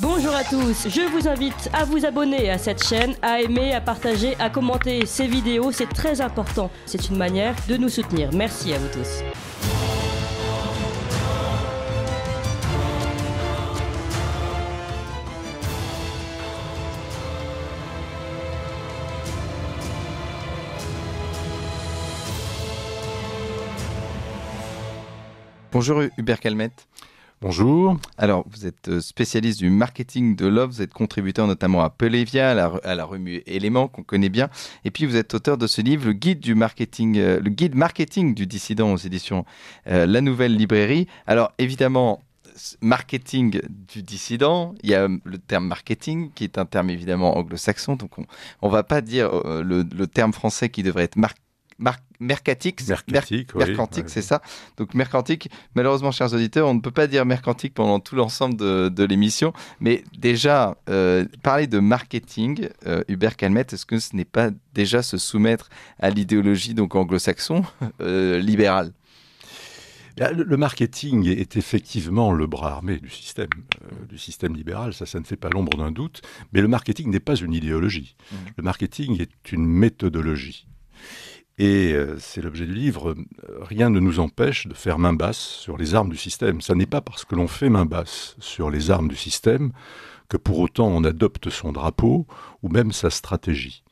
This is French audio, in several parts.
Bonjour à tous, je vous invite à vous abonner à cette chaîne, à aimer, à partager, à commenter ces vidéos, c'est très important. C'est une manière de nous soutenir. Merci à vous tous. Bonjour Hubert Calmette. Bonjour. Alors, vous êtes spécialiste du marketing de l'offre, vous êtes contributeur notamment à Pelevia, à la revue Éléments qu'on connaît bien, et puis vous êtes auteur de ce livre, le guide marketing du dissident aux éditions La Nouvelle Librairie. Alors, évidemment, marketing du dissident, il y a le terme marketing qui est un terme évidemment anglo-saxon, donc on va pas dire le terme français qui devrait être mercantique, c'est ça. Donc mercantique, malheureusement, chers auditeurs, on ne peut pas dire mercantique pendant tout l'ensemble de l'émission. Mais déjà, parler de marketing, Hubert Calmette, est-ce que ce n'est pas déjà se soumettre à l'idéologie donc anglo-saxon libérale ? Le marketing est effectivement le bras armé du système libéral, ça ne fait pas l'ombre d'un doute. Mais le marketing n'est pas une idéologie. Le marketing est une méthodologie. Et c'est l'objet du livre, rien ne nous empêche de faire main basse sur les armes du système. Ça n'est pas parce que l'on fait main basse sur les armes du système que pour autant on adopte son drapeau ou même sa stratégie.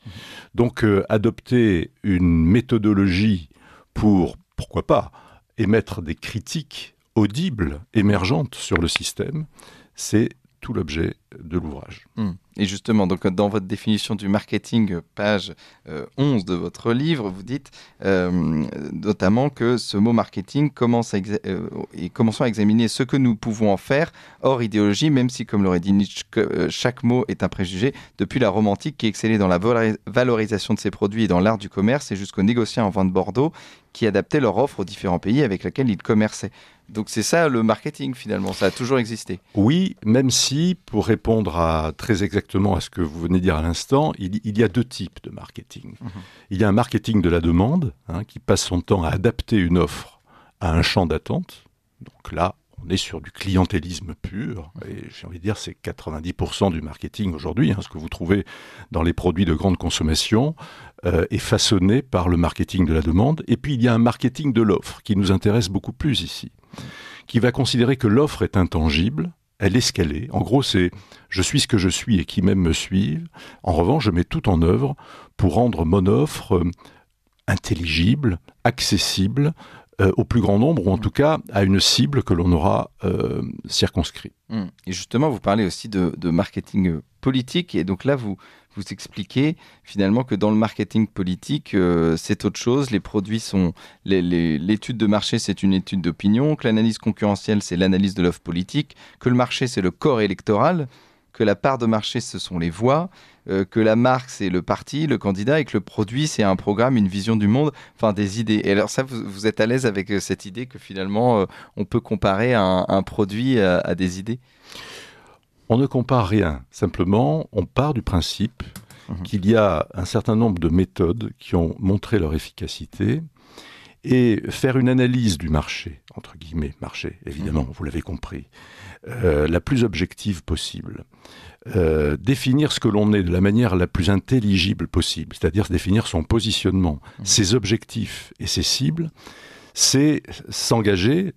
Donc adopter une méthodologie pour, pourquoi pas, émettre des critiques audibles, émergentes sur le système, c'est tout l'objet de l'ouvrage. Et justement, donc, dans votre définition du marketing, page 11 de votre livre, vous dites notamment que ce mot marketing commençons à examiner ce que nous pouvons en faire hors idéologie, même si, comme l'aurait dit Nietzsche, chaque mot est un préjugé, depuis la Rome antique qui excellait dans la valorisation de ses produits et dans l'art du commerce, et jusqu'aux négociants en vin de Bordeaux qui adaptaient leur offre aux différents pays avec lesquels ils commerçaient. Donc c'est ça le marketing finalement, ça a toujours existé. Oui, même si, pour répondre très exactement à ce que vous venez de dire à l'instant, il y a deux types de marketing. Il y a un marketing de la demande, qui passe son temps à adapter une offre à un champ d'attente. Donc là, on est sur du clientélisme pur, et j'ai envie de dire c'est 90% du marketing aujourd'hui, ce que vous trouvez dans les produits de grande consommation, est façonné par le marketing de la demande. Et puis il y a un marketing de l'offre qui nous intéresse beaucoup plus ici, qui va considérer que l'offre est intangible, elle est ce qu'elle est. En gros, c'est « je suis ce que je suis et qui m'aime me suivent ». En revanche, je mets tout en œuvre pour rendre mon offre intelligible, accessible, au plus grand nombre, ou en tout cas à une cible que l'on aura circonscrite. Et justement, vous parlez aussi de marketing politique, et donc là, vous expliquez finalement que dans le marketing politique, c'est autre chose. Les produits sont... L'étude de marché, c'est une étude d'opinion, que l'analyse concurrentielle, c'est l'analyse de l'offre politique, que le marché, c'est le corps électoral, que la part de marché, ce sont les voix, que la marque, c'est le parti, le candidat, et que le produit, c'est un programme, une vision du monde, enfin des idées. Et alors ça, vous êtes à l'aise avec cette idée que finalement, on peut comparer un produit à des idées ? On ne compare rien. Simplement, on part du principe qu'il y a un certain nombre de méthodes qui ont montré leur efficacité, et faire une analyse du marché, entre guillemets, marché, évidemment, vous l'avez compris, la plus objective possible. Définir ce que l'on est de la manière la plus intelligible possible, c'est-à-dire définir son positionnement, ses objectifs et ses cibles, c'est s'engager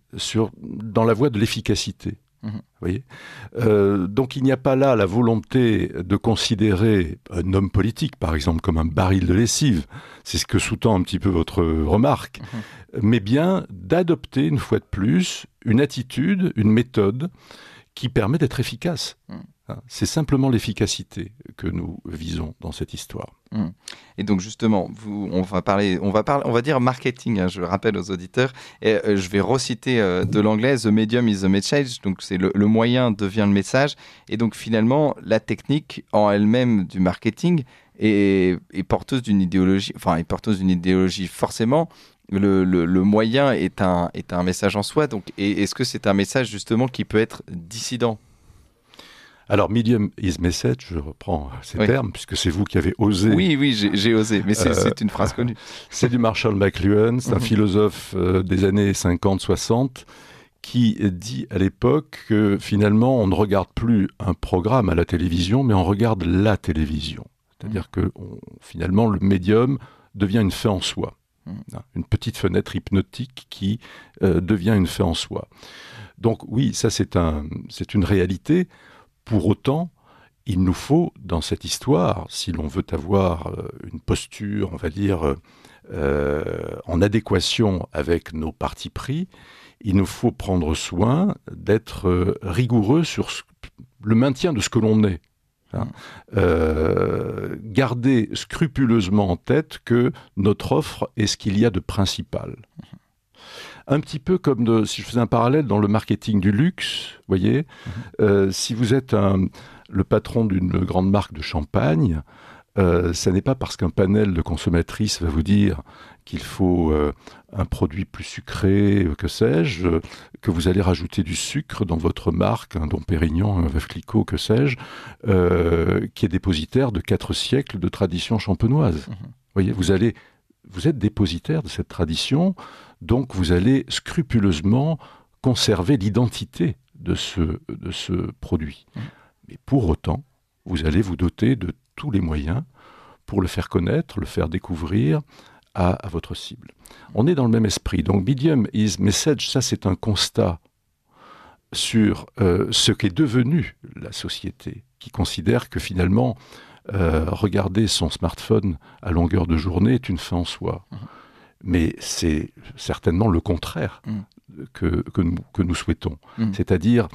dans la voie de l'efficacité. Vous voyez, donc il n'y a pas là la volonté de considérer un homme politique, par exemple, comme un baril de lessive, c'est ce que sous-tend un petit peu votre remarque, mais bien d'adopter une fois de plus une attitude, une méthode qui permet d'être efficace. C'est simplement l'efficacité que nous visons dans cette histoire. Et donc justement, on va dire marketing, je le rappelle aux auditeurs, et je vais reciter de l'anglais « The medium is the message », donc c'est le moyen devient le message, et donc finalement, la technique en elle-même du marketing est porteuse d'une idéologie, forcément. Le moyen est un message en soi, donc, et est-ce que c'est un message justement qui peut être dissident ? Alors, medium is message, je reprends ces termes, puisque c'est vous qui avez osé. Oui, j'ai osé, mais c'est une phrase connue. C'est du Marshall McLuhan, c'est un philosophe des années 50-60, qui dit à l'époque que finalement on ne regarde plus un programme à la télévision, mais on regarde la télévision. C'est-à-dire que finalement le médium devient une fin en soi. Une petite fenêtre hypnotique qui devient une fin en soi. Donc oui, ça c'est une réalité. Pour autant, il nous faut dans cette histoire, si l'on veut avoir une posture, on va dire, en adéquation avec nos partis pris, il nous faut prendre soin d'être rigoureux sur le maintien de ce que l'on est. Garder scrupuleusement en tête que notre offre est ce qu'il y a de principal. Un petit peu comme si je faisais un parallèle dans le marketing du luxe, vous voyez, si vous êtes le patron d'une grande marque de champagne, ça n'est pas parce qu'un panel de consommatrices va vous dire qu'il faut un produit plus sucré, que sais-je, que vous allez rajouter du sucre dans votre marque, un Dom Pérignon, un Veuve Clicquot, que sais-je, qui est dépositaire de 4 siècles de tradition champenoise. Voyez, vous êtes dépositaire de cette tradition, donc vous allez scrupuleusement conserver l'identité de ce produit. Mais pour autant, vous allez vous doter de tous les moyens pour le faire connaître, le faire découvrir à votre cible. On est dans le même esprit. Donc, Medium is Message, ça c'est un constat sur ce qu'est devenu la société, qui considère que finalement, regarder son smartphone à longueur de journée est une fin en soi. Mais c'est certainement le contraire que nous souhaitons. C'est-à-dire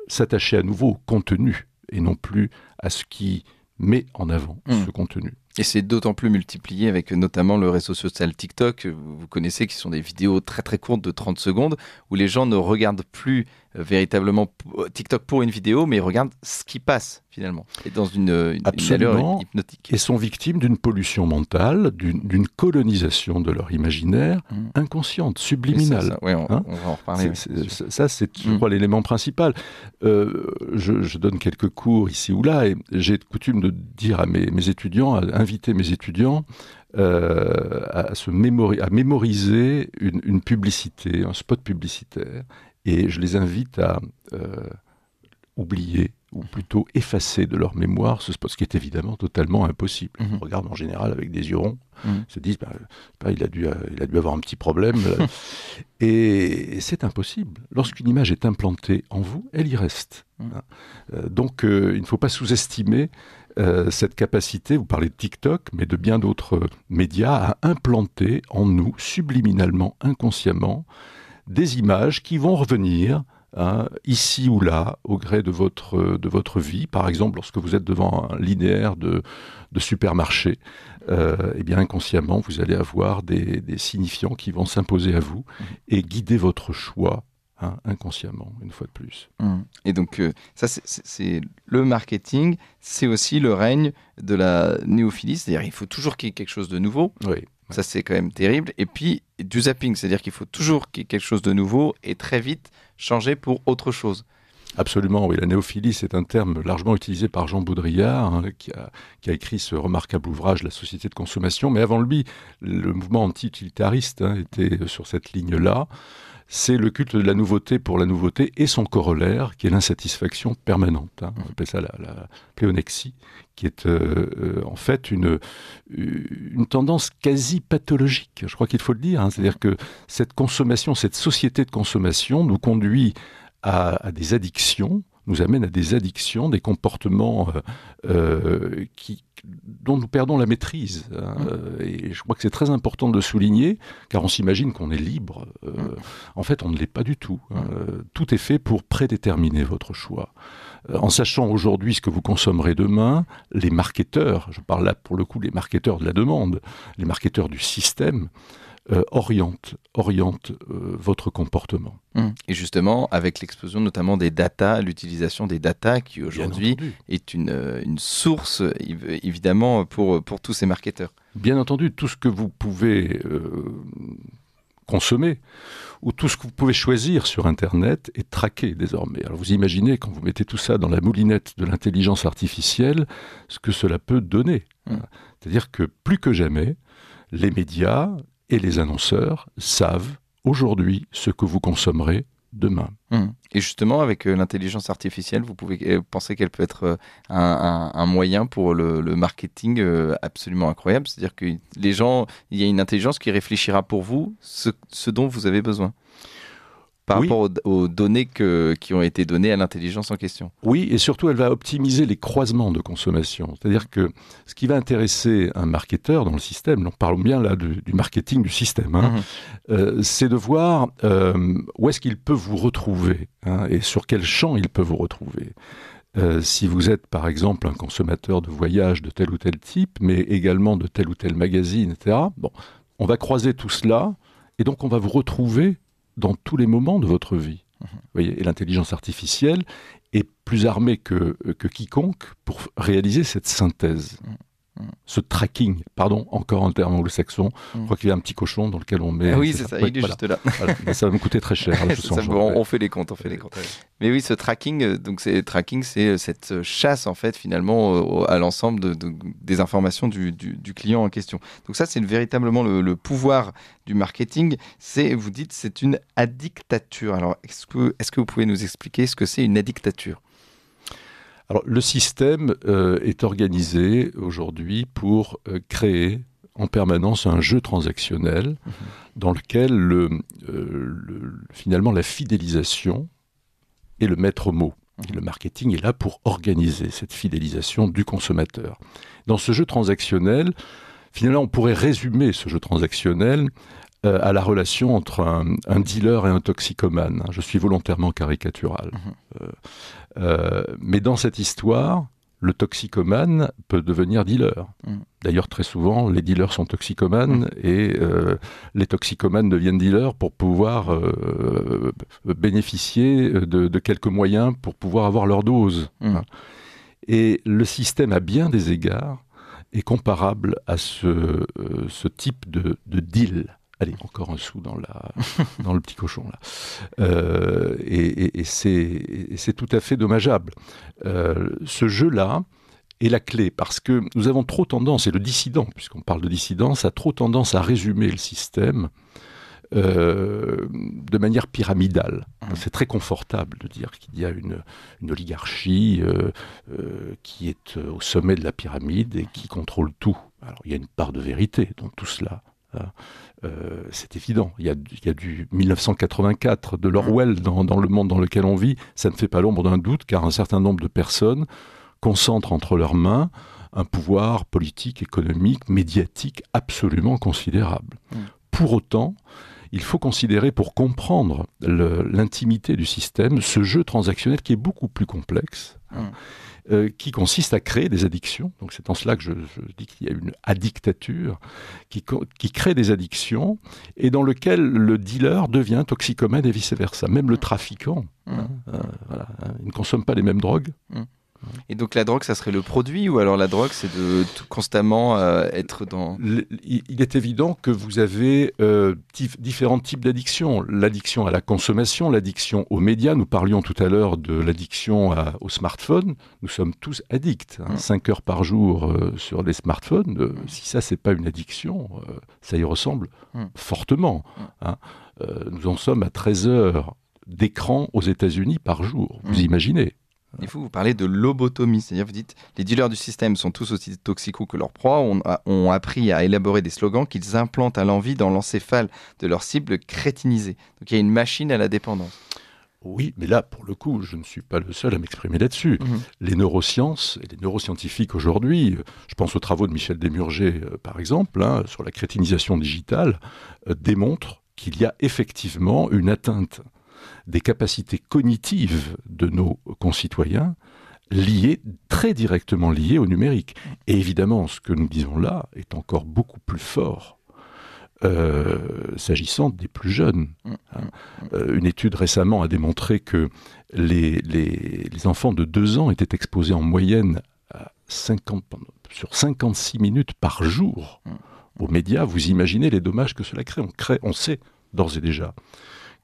s'attacher à nouveau au contenu et non plus à ce qui met en avant ce contenu. Et c'est d'autant plus multiplié avec notamment le réseau social TikTok, vous connaissez, qui sont des vidéos très très courtes de 30 secondes, où les gens ne regardent plus véritablement TikTok pour une vidéo, mais ils regardent ce qui passe finalement, et dans une allure hypnotique. Et sont victimes d'une pollution mentale, d'une colonisation de leur imaginaire inconsciente, subliminale. On va en reparler. Ça, c'est, je crois, l'élément principal. Je donne quelques cours ici ou là, et j'ai coutume de dire à mes étudiants, à inviter mes étudiants à mémoriser une publicité, un spot publicitaire, et je les invite à oublier, ou plutôt effacer de leur mémoire ce spot, ce qui est évidemment totalement impossible. On regarde en général avec des yeux ronds, se disent il a dû avoir un petit problème. Et c'est impossible. Lorsqu'une image est implantée en vous, elle y reste. Donc il ne faut pas sous-estimer cette capacité, vous parlez de TikTok, mais de bien d'autres médias, à implanter en nous, subliminalement, inconsciemment, des images qui vont revenir ici ou là, au gré de votre vie. Par exemple, lorsque vous êtes devant un linéaire de supermarché, eh bien inconsciemment, vous allez avoir des signifiants qui vont s'imposer à vous et guider votre choix inconsciemment, une fois de plus. Et donc, ça, c'est le marketing, c'est aussi le règne de la néophilie, c'est-à-dire il faut toujours qu'il y ait quelque chose de nouveau. Oui. Ça, c'est quand même terrible. Et puis, du zapping, c'est-à-dire qu'il faut toujours qu'il y ait quelque chose de nouveau et très vite changer pour autre chose. Absolument, oui. La néophilie, c'est un terme largement utilisé par Jean Baudrillard, qui a écrit ce remarquable ouvrage, La société de consommation. Mais avant lui, le mouvement anti-utilitariste était sur cette ligne-là. C'est le culte de la nouveauté pour la nouveauté et son corollaire, qui est l'insatisfaction permanente. On appelle ça la pléonexie, qui est en fait une tendance quasi pathologique. Je crois qu'il faut le dire. C'est-à-dire que cette consommation, cette société de consommation nous conduit à des addictions, nous amène à des addictions, des comportements dont nous perdons la maîtrise. Et je crois que c'est très important de le souligner, car on s'imagine qu'on est libre. En fait, on ne l'est pas du tout. Tout est fait pour prédéterminer votre choix. En sachant aujourd'hui ce que vous consommerez demain, les marketeurs, je parle là pour le coup les marketeurs de la demande, les marketeurs du système, oriente votre comportement. Et justement, avec l'explosion notamment des data, l'utilisation des data qui aujourd'hui est une source évidemment pour tous ces marketeurs. Bien entendu, tout ce que vous pouvez consommer ou tout ce que vous pouvez choisir sur Internet est traqué désormais. Alors vous imaginez, quand vous mettez tout ça dans la moulinette de l'intelligence artificielle, ce que cela peut donner. C'est-à-dire que plus que jamais, les médias et les annonceurs savent aujourd'hui ce que vous consommerez demain. Et justement, avec l'intelligence artificielle, vous pouvez penser qu'elle peut être un moyen pour le marketing absolument incroyable. C'est-à-dire que les gens, il y a une intelligence qui réfléchira pour vous ce dont vous avez besoin. Par rapport aux données qui ont été données à l'intelligence en question. Oui, et surtout, elle va optimiser les croisements de consommation. C'est-à-dire que ce qui va intéresser un marketeur dans le système, nous parlons bien là du marketing du système, c'est de voir où est-ce qu'il peut vous retrouver et sur quel champ il peut vous retrouver. Si vous êtes, par exemple, un consommateur de voyages de tel ou tel type, mais également de tel ou tel magazine, etc., on va croiser tout cela, et donc on va vous retrouver dans tous les moments de votre vie. Vous voyez, et l'intelligence artificielle est plus armée que quiconque pour réaliser cette synthèse. Ce tracking, pardon, encore en termes anglo-saxons. Je crois qu'il y a un petit cochon dans lequel on met... oui, c'est ça, il est juste là. Voilà. Mais ça va me coûter très cher. Là, on fait les comptes, Mais oui, ce tracking, c'est cette chasse, en fait, finalement, à l'ensemble des informations du client en question. Donc ça, c'est véritablement le pouvoir du marketing. Vous dites, c'est une addictature. Alors, est-ce que vous pouvez nous expliquer ce que c'est une addictature ? Alors, le système est organisé aujourd'hui pour créer en permanence un jeu transactionnel dans lequel finalement la fidélisation est le maître mot. Et le marketing est là pour organiser cette fidélisation du consommateur. Dans ce jeu transactionnel, finalement, on pourrait résumer ce jeu transactionnel à la relation entre un dealer et un toxicomane. Je suis volontairement caricatural. Mais dans cette histoire, le toxicomane peut devenir dealer. D'ailleurs, très souvent, les dealers sont toxicomanes et les toxicomanes deviennent dealers pour pouvoir bénéficier de quelques moyens pour pouvoir avoir leur dose. Et le système, à bien des égards, est comparable à ce type de deal. Allez, encore un sou dans le petit cochon, là. Et c'est tout à fait dommageable. Ce jeu-là est la clé, parce que nous avons trop tendance, et le dissident, puisqu'on parle de dissidence, a trop tendance à résumer le système de manière pyramidale. C'est très confortable de dire qu'il y a une oligarchie qui est au sommet de la pyramide et qui contrôle tout. Alors, il y a une part de vérité dans tout cela. C'est évident. Il y a du 1984 de l'Orwell dans le monde dans lequel on vit. Ça ne fait pas l'ombre d'un doute, car un certain nombre de personnes concentrent entre leurs mains un pouvoir politique, économique, médiatique absolument considérable. Pour autant, il faut considérer, pour comprendre l'intimité du système, ce jeu transactionnel qui est beaucoup plus complexe, qui consiste à créer des addictions. Donc c'est en cela que je dis qu'il y a une addictature qui crée des addictions et dans lequel le dealer devient toxicomane et vice-versa. Même le trafiquant, il ne consomme pas les mêmes drogues. Et donc la drogue, ça serait le produit, ou alors la drogue, c'est de constamment être dans... Il est évident que vous avez différents types d'addictions. L'addiction à la consommation, l'addiction aux médias. Nous parlions tout à l'heure de l'addiction au smartphone. Nous sommes tous addicts. 5 heures par jour sur des smartphones. Si ça, c'est pas une addiction, ça y ressemble fortement. Nous en sommes à 13 heures d'écran aux États-Unis par jour. Vous imaginez? Il faut vous parler de lobotomie, c'est-à-dire vous dites les dealers du système sont tous aussi toxicaux que leurs proies, ont appris à élaborer des slogans qu'ils implantent à l'envi dans l'encéphale de leur cible crétinisée. Donc il y a une machine à la dépendance. Oui, mais là, pour le coup, je ne suis pas le seul à m'exprimer là-dessus. Les neurosciences et les neuroscientifiques aujourd'hui, je pense aux travaux de Michel Desmurger, par exemple, sur la crétinisation digitale, démontrent qu'il y a effectivement une atteinte des capacités cognitives de nos concitoyens très directement liées au numérique. Et évidemment, ce que nous disons là est encore beaucoup plus fort s'agissant des plus jeunes. Une étude récemment a démontré que les enfants de 2 ans étaient exposés en moyenne sur 56 minutes par jour aux médias. Vous imaginez les dommages que cela crée. On sait d'ores et déjà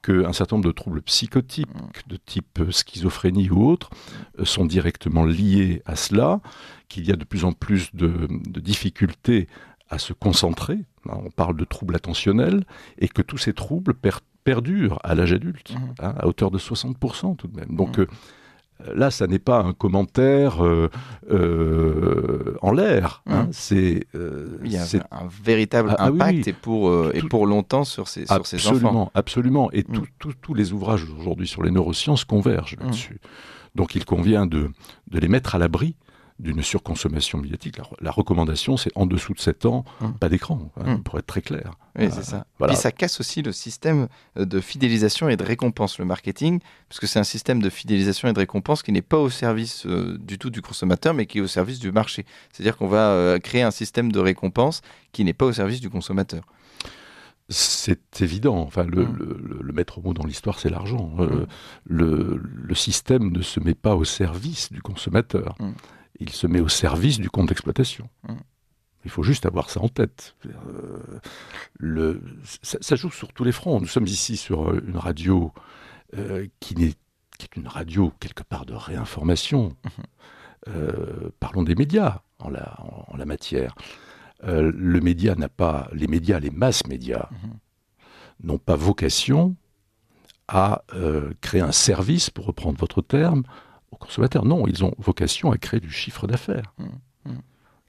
qu'un certain nombre de troubles psychotiques de type schizophrénie ou autres sont directement liés à cela, qu'il y a de plus en plus de difficultés à se concentrer, on parle de troubles attentionnels, et que tous ces troubles perdure à l'âge adulte, à hauteur de 60% tout de même. Donc là, ça n'est pas un commentaire en l'air. Il y a un véritable impact et pour longtemps sur ces enfants. Absolument. Et tous les ouvrages aujourd'hui sur les neurosciences convergent là-dessus. Donc il convient de les mettre à l'abri d'une surconsommation médiatique. La recommandation, c'est en dessous de 7 ans, pas d'écran, pour être très clair. Oui, c'est ça. Voilà. Et ça casse aussi le système de fidélisation et de récompense, le marketing, parce que c'est un système de fidélisation et de récompense qui n'est pas au service du tout du consommateur, mais qui est au service du marché. C'est-à-dire qu'on va créer un système de récompense qui n'est pas au service du consommateur. C'est évident. Enfin, le maître mot dans l'histoire, c'est l'argent. Le système ne se met pas au service du consommateur. Il se met au service du compte d'exploitation. Il faut juste avoir ça en tête. Ça joue sur tous les fronts. Nous sommes ici sur une radio qui est une radio quelque part de réinformation. Parlons des médias en la matière. Les masses médias, n'ont pas vocation à créer un service, pour reprendre votre terme, aux consommateurs. Non, ils ont vocation à créer du chiffre d'affaires.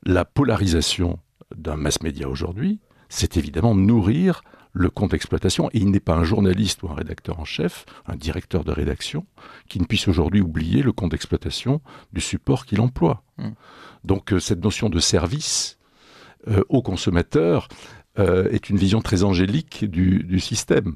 La polarisation d'un mass média aujourd'hui, c'est évidemment nourrir le compte d'exploitation. Et il n'est pas un journaliste ou un rédacteur en chef, un directeur de rédaction, qui ne puisse aujourd'hui oublier le compte d'exploitation du support qu'il emploie. Donc cette notion de service aux consommateurs est une vision très angélique du système.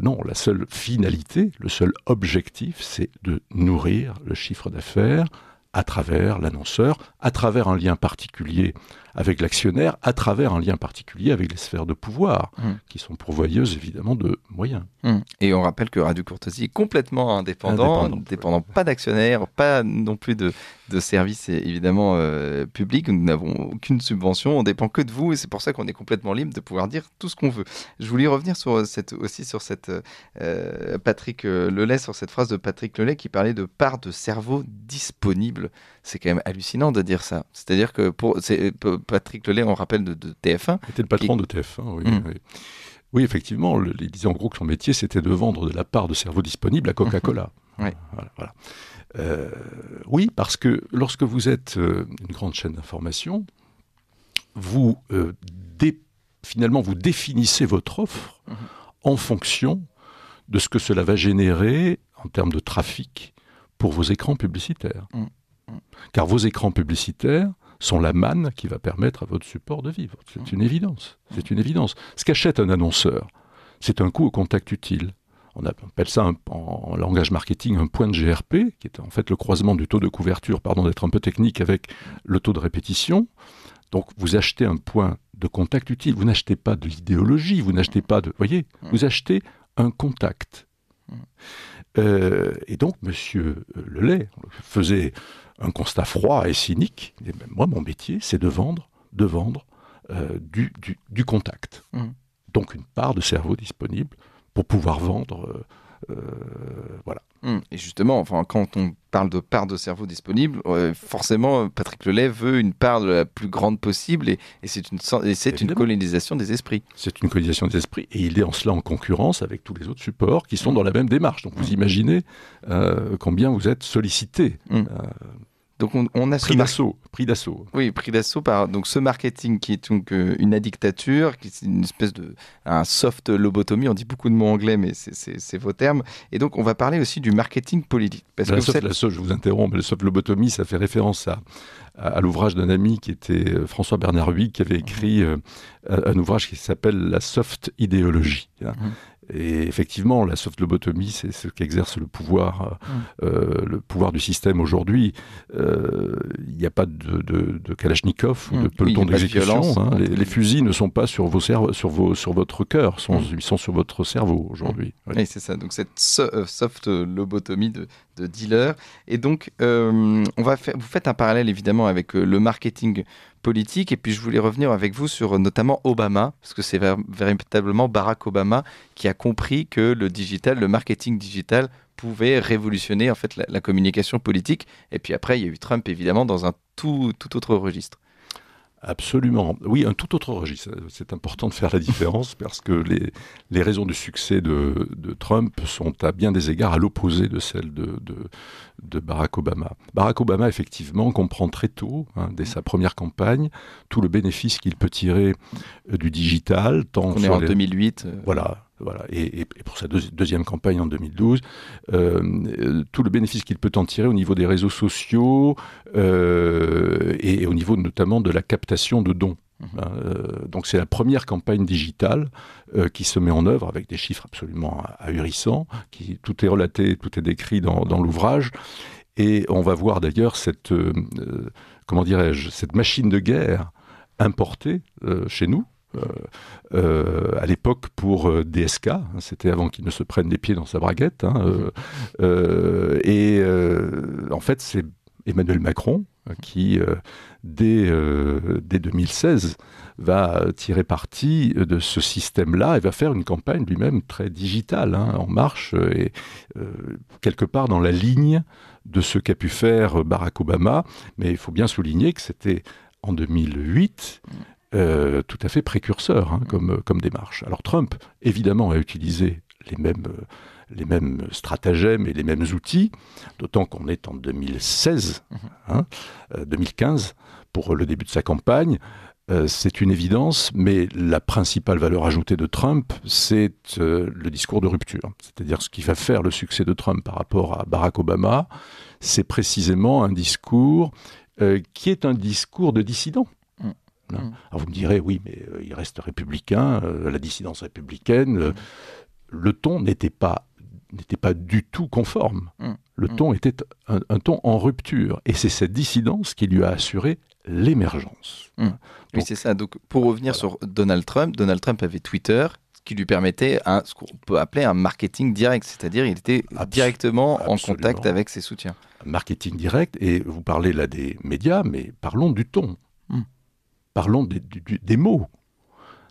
Non, la seule finalité, le seul objectif, c'est de nourrir le chiffre d'affaires à travers l'annonceur, à travers un lien particulier avec l'actionnaire, à travers un lien particulier avec les sphères de pouvoir, qui sont pourvoyeuses évidemment de moyens. Et on rappelle que Radio Courtoisie est complètement indépendant pas d'actionnaires, pas non plus de services évidemment publics. Nous n'avons aucune subvention, on dépend que de vous et c'est pour ça qu'on est complètement libre de pouvoir dire tout ce qu'on veut. Je voulais revenir sur cette Patrick Lelay, sur cette phrase de Patrick Lelay qui parlait de part de cerveau disponible. C'est quand même hallucinant de dire ça. C'est-à-dire que Patrick Lelay, on rappelle de TF1. C'était le patron de TF1, oui. Oui, effectivement, il disait en gros que son métier, c'était de vendre de la part de cerveau disponible à Coca-Cola. Voilà. Oui, parce que lorsque vous êtes une grande chaîne d'information, vous finalement vous définissez votre offre en fonction de ce que cela va générer en termes de trafic pour vos écrans publicitaires. Car vos écrans publicitaires sont la manne qui va permettre à votre support de vivre. C'est une évidence. Ce qu'achète un annonceur, c'est un coût au contact utile. On appelle ça en langage marketing un point de GRP, qui est en fait le croisement du taux de couverture, pardon d'être un peu technique, avec le taux de répétition. Donc vous achetez un point de contact utile. Vous n'achetez pas de l'idéologie, vous n'achetez pas de... Voyez, vous achetez un contact. Et donc, monsieur Lelay faisait un constat froid et cynique. Et moi, mon métier, c'est de vendre du contact. Donc, une part de cerveau disponible pour pouvoir vendre. Voilà. Et justement, quand on parle de part de cerveau disponible, forcément, Patrick Lelay veut une part de la plus grande possible et c'est une colonisation des esprits. C'est une colonisation des esprits et il est en cela en concurrence avec tous les autres supports qui sont dans la même démarche. Donc vous imaginez combien vous êtes sollicité. Donc on a prix d'assaut. Oui, prix d'assaut par donc ce marketing qui est donc une dictature, qui est une espèce de un soft lobotomie. On dit beaucoup de mots anglais, mais c'est vos termes. Et donc on va parler aussi du marketing politique. Parce que je vous interromps, mais le soft lobotomie, ça fait référence à l'ouvrage d'un ami qui était François Bernard Huyck, qui avait écrit un ouvrage qui s'appelle La soft idéologie. Et effectivement, la soft lobotomie, c'est ce qu'exerce le pouvoir du système aujourd'hui. Il n'y a pas de Kalachnikov ou de peloton d'exécution. Les fusils ne sont pas sur votre cœur, ils sont sur votre cerveau aujourd'hui. Oui, c'est ça. Donc cette soft lobotomie de dealer. Et donc, vous faites un parallèle évidemment avec le marketing politique. Et puis je voulais revenir avec vous sur notamment Obama, parce que c'est véritablement Barack Obama qui a compris que le marketing digital pouvait révolutionner en fait la communication politique. Et puis après, il y a eu Trump évidemment dans un tout autre registre. Absolument. Oui, un tout autre registre. C'est important de faire la différence parce que les raisons du succès de Trump sont à bien des égards à l'opposé de celles de Barack Obama. Barack Obama, effectivement, comprend très tôt, dès sa première campagne, tout le bénéfice qu'il peut tirer du digital. On est en 2008. Voilà. Et pour sa deuxième campagne en 2012, tout le bénéfice qu'il peut en tirer au niveau des réseaux sociaux et au niveau notamment de la captation de dons. Donc c'est la première campagne digitale qui se met en œuvre avec des chiffres absolument ahurissants. Tout est relaté, tout est décrit dans l'ouvrage. Et on va voir d'ailleurs cette machine de guerre importée chez nous. À l'époque pour DSK, c'était avant qu'il ne se prenne les pieds dans sa braguette. En fait, c'est Emmanuel Macron qui, dès 2016, va tirer parti de ce système-là et va faire une campagne lui-même très digitale, en marche, et quelque part dans la ligne de ce qu'a pu faire Barack Obama. Mais il faut bien souligner que c'était en 2008... tout à fait précurseur comme démarche. Alors Trump, évidemment, a utilisé les mêmes stratagèmes et les mêmes outils, d'autant qu'on est en 2016, 2015, pour le début de sa campagne. C'est une évidence, mais la principale valeur ajoutée de Trump, c'est le discours de rupture. C'est-à-dire ce qui va faire le succès de Trump par rapport à Barack Obama, c'est précisément un discours qui est un discours de dissident. Alors vous me direz, oui, mais il reste républicain, la dissidence républicaine, le ton n'était pas du tout conforme. Le ton était un ton en rupture. Et c'est cette dissidence qui lui a assuré l'émergence. Oui, c'est ça. Donc, pour revenir sur Donald Trump avait Twitter, ce qui lui permettait ce qu'on peut appeler un marketing direct, c'est-à-dire il était directement en contact avec ses soutiens. Marketing direct, et vous parlez là des médias, mais parlons du ton. Parlons des mots.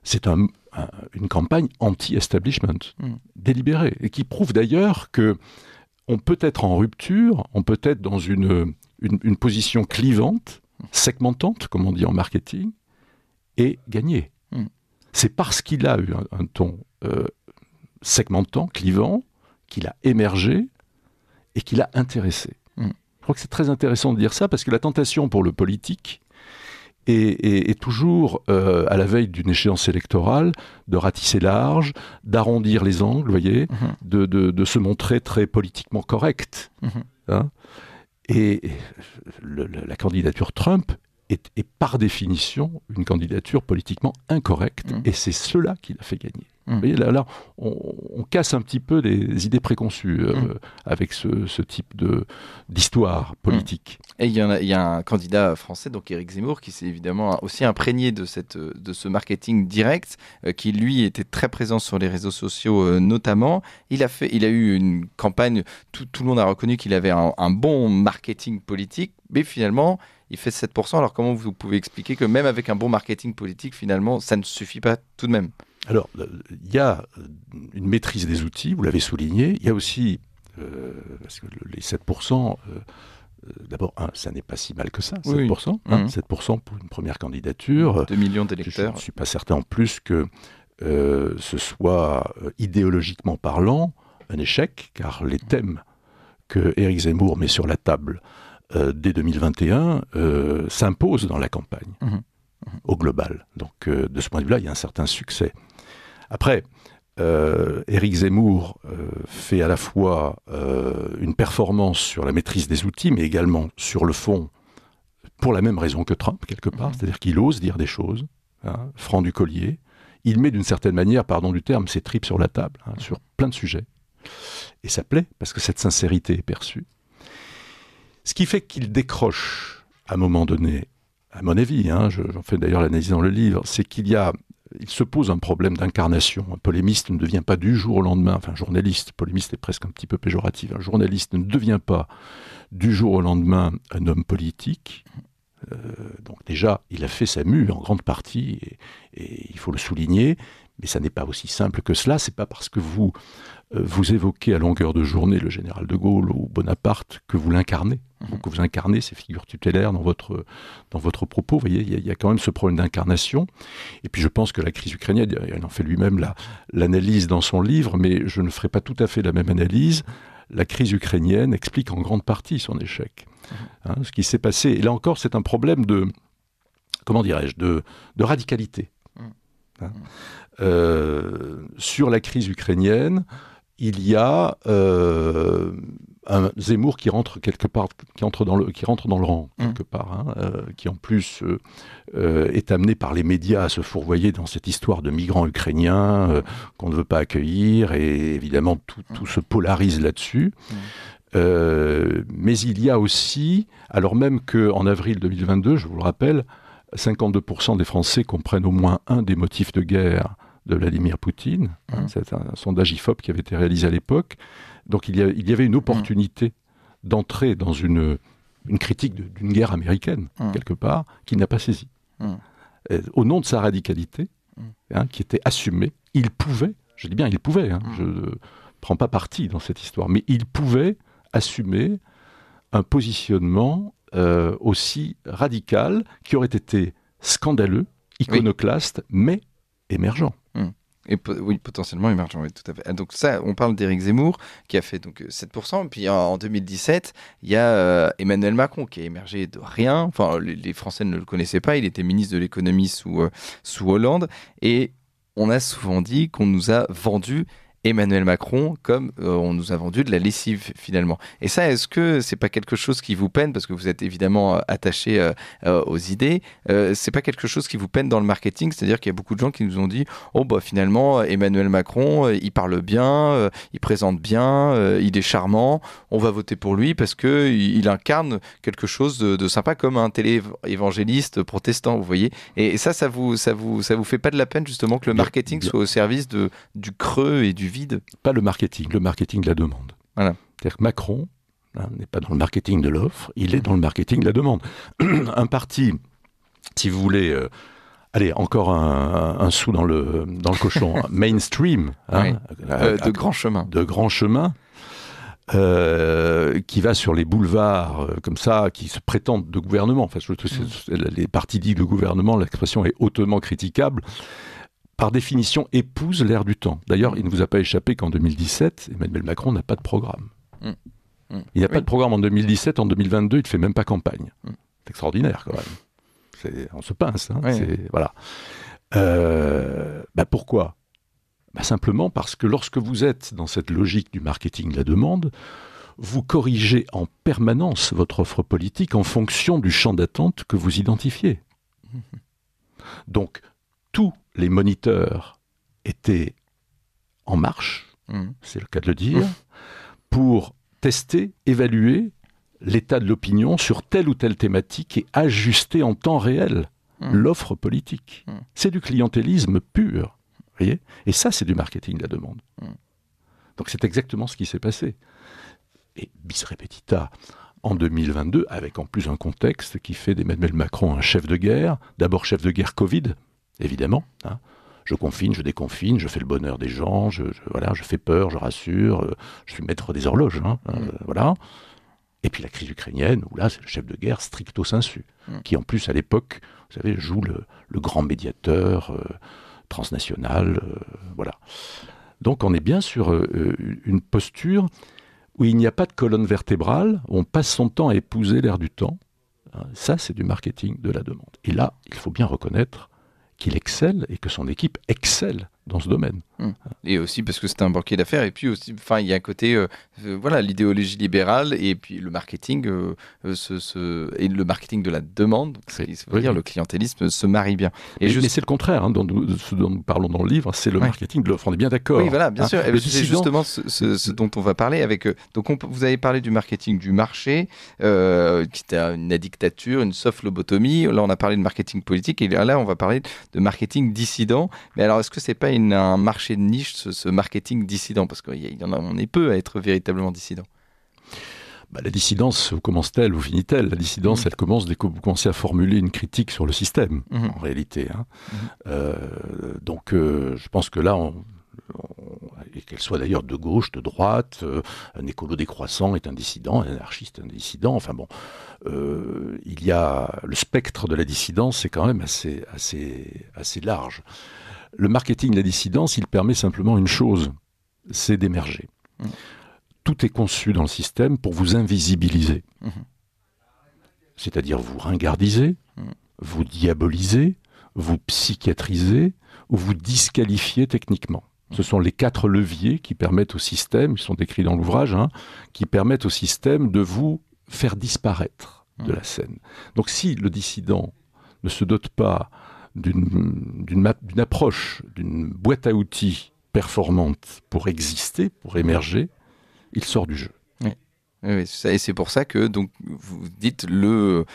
C'est une campagne anti-establishment, délibérée, et qui prouve d'ailleurs qu'on peut être en rupture, on peut être dans une position clivante, segmentante, comme on dit en marketing, et gagner. C'est parce qu'il a eu un ton segmentant, clivant, qu'il a émergé et qu'il a intéressé. Je crois que c'est très intéressant de dire ça, parce que la tentation pour le politique est toujours, à la veille d'une échéance électorale, de ratisser large, d'arrondir les angles, vous voyez, de se montrer très politiquement correct. Et la candidature Trump est par définition une candidature politiquement incorrecte, et c'est cela qui l'a fait gagner. Vous voyez, là on casse un petit peu des idées préconçues avec ce type d'histoire politique. Et il y a un candidat français, donc Éric Zemmour, qui s'est évidemment aussi imprégné de ce marketing direct, qui lui était très présent sur les réseaux sociaux notamment. Il a eu une campagne, tout le monde a reconnu qu'il avait un bon marketing politique, mais finalement il fait 7%. Alors comment vous pouvez expliquer que même avec un bon marketing politique, finalement, ça ne suffit pas tout de même ? Alors, il y a une maîtrise des outils, vous l'avez souligné. Il y a aussi, parce que les 7%, d'abord, ça n'est pas si mal que ça, 7%. 7% pour une première candidature. 2 millions d'électeurs. Je ne suis pas certain en plus que ce soit idéologiquement parlant un échec, car les thèmes que Éric Zemmour met sur la table dès 2021 s'imposent dans la campagne. Au global. Donc, de ce point de vue-là, il y a un certain succès. Après, Éric Zemmour fait à la fois une performance sur la maîtrise des outils, mais également sur le fond, pour la même raison que Trump, quelque part. C'est-à-dire qu'il ose dire des choses, franc du collier. Il met d'une certaine manière, pardon du terme, ses tripes sur la table, sur plein de sujets. Et ça plaît, parce que cette sincérité est perçue. Ce qui fait qu'il décroche, à un moment donné, à mon avis, j'en fais d'ailleurs l'analyse dans le livre, c'est qu'il se pose un problème d'incarnation. Un polémiste ne devient pas du jour au lendemain, enfin journaliste, polémiste est presque un petit peu péjoratif, un journaliste ne devient pas du jour au lendemain un homme politique. Donc déjà, il a fait sa mue en grande partie, et il faut le souligner, mais ça n'est pas aussi simple que cela. C'est pas parce que vous évoquez à longueur de journée le général de Gaulle ou Bonaparte que vous l'incarnez. Donc vous incarnez ces figures tutélaires dans votre propos. Vous voyez, il y a quand même ce problème d'incarnation. Et puis je pense que la crise ukrainienne, il en fait lui-même l'analyse dans son livre, mais je ne ferai pas tout à fait la même analyse. La crise ukrainienne explique en grande partie son échec. Ce qui s'est passé, et là encore, c'est un problème de, comment dirais-je, de radicalité. Sur la crise ukrainienne, il y a un Zemmour qui rentre quelque part, qui rentre dans le rang quelque part, qui en plus est amené par les médias à se fourvoyer dans cette histoire de migrants ukrainiens qu'on ne veut pas accueillir, et évidemment tout se polarise là-dessus. Mais il y a aussi, alors même qu'en avril 2022, je vous le rappelle, 52% des Français comprennent au moins un des motifs de guerre de Vladimir Poutine. C'est un sondage IFOP qui avait été réalisé à l'époque. Donc il y avait une opportunité d'entrer dans une critique d'une guerre américaine, quelque part, qu'il n'a pas saisie. Au nom de sa radicalité, qui était assumée, il pouvait, je dis bien il pouvait, je ne prends pas parti dans cette histoire, mais il pouvait assumer un positionnement aussi radical, qui aurait été scandaleux, iconoclaste, mais émergent. Et oui, potentiellement émergent, oui, tout à fait. Donc ça, on parle d'Éric Zemmour, qui a fait donc 7%. Puis en 2017, il y a Emmanuel Macron, qui a émergé de rien. Enfin, les Français ne le connaissaient pas. Il était ministre de l'économie sous Hollande. Et on a souvent dit qu'on nous a vendu Emmanuel Macron comme on nous a vendu de la lessive finalement. Et ça, est-ce que c'est pas quelque chose qui vous peine, parce que vous êtes évidemment attaché aux idées, c'est pas quelque chose qui vous peine dans le marketing? C'est-à-dire qu'il y a beaucoup de gens qui nous ont dit finalement Emmanuel Macron il parle bien, il présente bien, il est charmant, on va voter pour lui parce que il incarne quelque chose de sympa, comme un télé-évangéliste protestant, vous voyez. Et ça vous fait pas de la peine justement que le marketing soit au service du creux et du vide? Pas le marketing de la demande. Voilà. C'est-à-dire que Macron n'est pas dans le marketing de l'offre, il est dans le marketing de la demande. Un parti, si vous voulez, allez, encore un sou dans le cochon, mainstream, de grand chemin. De grand chemin, qui va sur les boulevards comme ça, qui se prétendent de gouvernement. Enfin, les partis dits de gouvernement, l'expression est hautement critiquable. Par définition, épouse l'air du temps. D'ailleurs, il ne vous a pas échappé qu'en 2017, Emmanuel Macron n'a pas de programme. Il n'a pas de programme en 2017, en 2022, il ne fait même pas campagne. C'est extraordinaire, quand même. On se pince. Voilà. Pourquoi ? Simplement parce que lorsque vous êtes dans cette logique du marketing de la demande, vous corrigez en permanence votre offre politique en fonction du champ d'attente que vous identifiez. Donc, tous les moniteurs étaient en marche, c'est le cas de le dire, pour tester, évaluer l'état de l'opinion sur telle ou telle thématique et ajuster en temps réel l'offre politique. C'est du clientélisme pur, voyez ? Et ça, c'est du marketing de la demande. Donc c'est exactement ce qui s'est passé. Et bis repetita, en 2022, avec en plus un contexte qui fait d'Emmanuel Macron un chef de guerre, d'abord chef de guerre Covid, évidemment, je confine, je déconfine, je fais le bonheur des gens, je fais peur, je rassure, je suis maître des horloges, voilà. Et puis la crise ukrainienne, où là c'est le chef de guerre stricto sensu, qui en plus à l'époque, vous savez, joue le grand médiateur transnational, voilà. Donc on est bien sur une posture où il n'y a pas de colonne vertébrale, où on passe son temps à épouser l'air du temps. Ça, c'est du marketing de la demande. Et là, il faut bien reconnaître qu'il excelle et que son équipe excelle dans ce domaine. Et aussi parce que c'est un banquier d'affaires, et puis aussi, il y a un côté, l'idéologie libérale, et puis le marketing, et le marketing de la demande, dire le clientélisme se marie bien. Mais c'est le contraire, ce dont nous parlons dans le livre, c'est le marketing de l'offre, on est bien d'accord. Oui, voilà, bien sûr. C'est justement ce dont on va parler avec. Vous avez parlé du marketing du marché, qui était une dictature, une soft lobotomie. Là, on a parlé de marketing politique, et là, on va parler de marketing dissident. Mais alors, est-ce que c'est pas un marché de niche, ce marketing dissident, parce qu'on est peu à être véritablement dissident? La dissidence, où commence-t-elle, où finit-elle? La dissidence, elle commence dès que vous commencez à formuler une critique sur le système, en réalité. Donc, je pense que là, qu'elle soit d'ailleurs de gauche, de droite, un écolo décroissant est un dissident, un anarchiste un dissident, enfin bon, il y a le spectre de la dissidence, c'est quand même assez large. Le marketing de la dissidence, il permet simplement une chose, c'est d'émerger. Tout est conçu dans le système pour vous invisibiliser. C'est-à-dire vous ringardiser, vous diaboliser, vous psychiatriser ou vous disqualifier techniquement. Ce sont les 4 leviers qui permettent au système, ils sont décrits dans l'ouvrage, qui permettent au système de vous faire disparaître de la scène. Donc si le dissident ne se dote pas d'une approche, d'une boîte à outils performante pour exister, pour émerger, il sort du jeu. Oui, et c'est pour ça que donc, vous dites le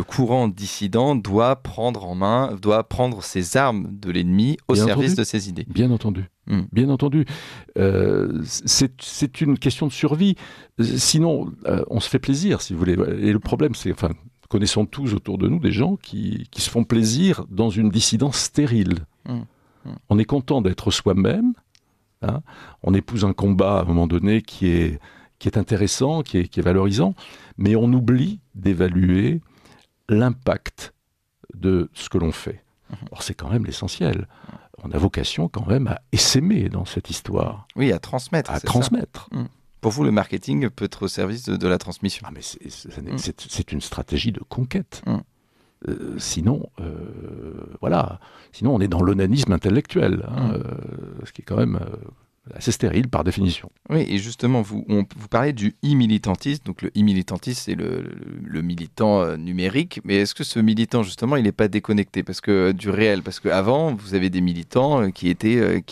courant dissident doit prendre ses armes de l'ennemi au service de ses idées. Bien entendu. Bien entendu. C'est une question de survie. Sinon, on se fait plaisir, si vous voulez. Et le problème, c'est, connaissons tous autour de nous des gens qui se font plaisir dans une dissidence stérile. On est content d'être soi-même. On épouse un combat à un moment donné qui est intéressant, qui est valorisant, mais on oublie d'évaluer l'impact de ce que l'on fait. Or, c'est quand même l'essentiel. On a vocation quand même à essaimer dans cette histoire. Oui, à transmettre. À transmettre. Pour vous, le marketing peut être au service de la transmission. Mais c'est une stratégie de conquête. Sinon, sinon on est dans l'onanisme intellectuel, ce qui est quand même assez stérile par définition. Oui, et justement, vous parlez du e-militantisme. Donc le e-militantisme, c'est le militant numérique. Mais est-ce que ce militant, justement, il n'est pas déconnecté du réel? Parce qu'avant, vous avez des militants qui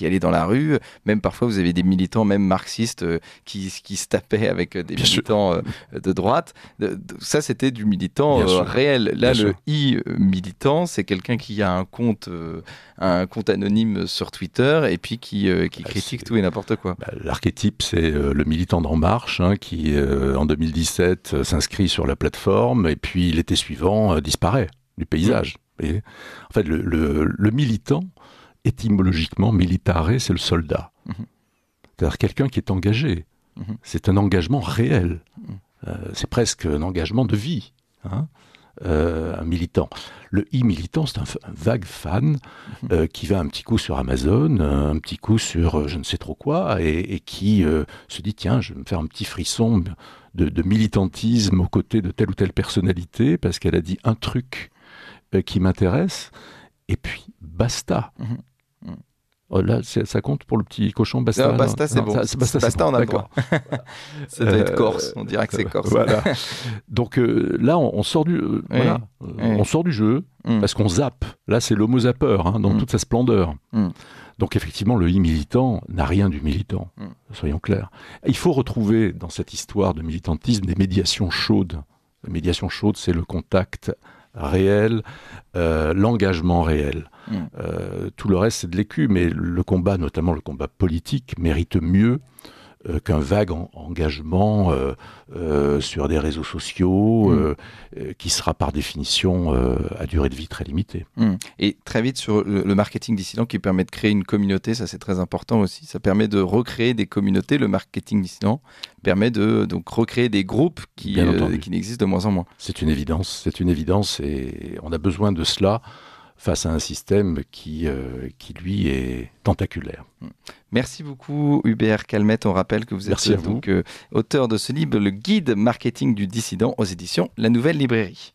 allaient dans la rue. Même parfois, vous avez des militants, même marxistes, qui se tapaient avec des militants de droite. Ça, c'était du militant réel. Là, le e-militant, c'est quelqu'un qui a un compte anonyme sur Twitter et puis qui critique tout et n'importe quoi. L'archétype, c'est le militant d'En Marche qui, en 2017, s'inscrit sur la plateforme et puis l'été suivant disparaît du paysage. Et, en fait, le militant, étymologiquement, militare, c'est le soldat. C'est-à-dire quelqu'un qui est engagé. C'est un engagement réel. C'est presque un engagement de vie. Un militant. Le e-militant, c'est un vague fan qui va un petit coup sur Amazon, un petit coup sur je ne sais trop quoi, et qui se dit tiens, je vais me faire un petit frisson de militantisme aux côtés de telle ou telle personnalité parce qu'elle a dit un truc qui m'intéresse, et puis basta. Là, ça compte pour le petit cochon Basta? Non, Basta, c'est bon. Basta, on a le droit. Ça doit être corse. On dirait que c'est corse. Voilà. Donc là, on sort du on sort du jeu parce qu'on zappe. Là, c'est l'homo zappeur dans toute sa splendeur. Donc effectivement, le e-militant n'a rien du militant. Soyons clairs. Il faut retrouver dans cette histoire de militantisme des médiations chaudes. La médiation chaude, c'est le contact réel, l'engagement réel. Tout le reste, c'est de l'écu, mais le combat, notamment le combat politique, mérite mieux qu'un vague engagement sur des réseaux sociaux qui sera par définition à durée de vie très limitée. Et très vite sur le marketing dissident qui permet de créer une communauté, ça c'est très important aussi, ça permet de recréer des communautés, le marketing dissident permet de donc recréer des groupes qui n'existent de moins en moins. C'est une évidence et on a besoin de cela face à un système qui lui, est tentaculaire. Merci beaucoup Hubert Calmette. On rappelle que vous êtes donc auteur de ce livre, Le Guide Marketing du Dissident, aux éditions La Nouvelle Librairie.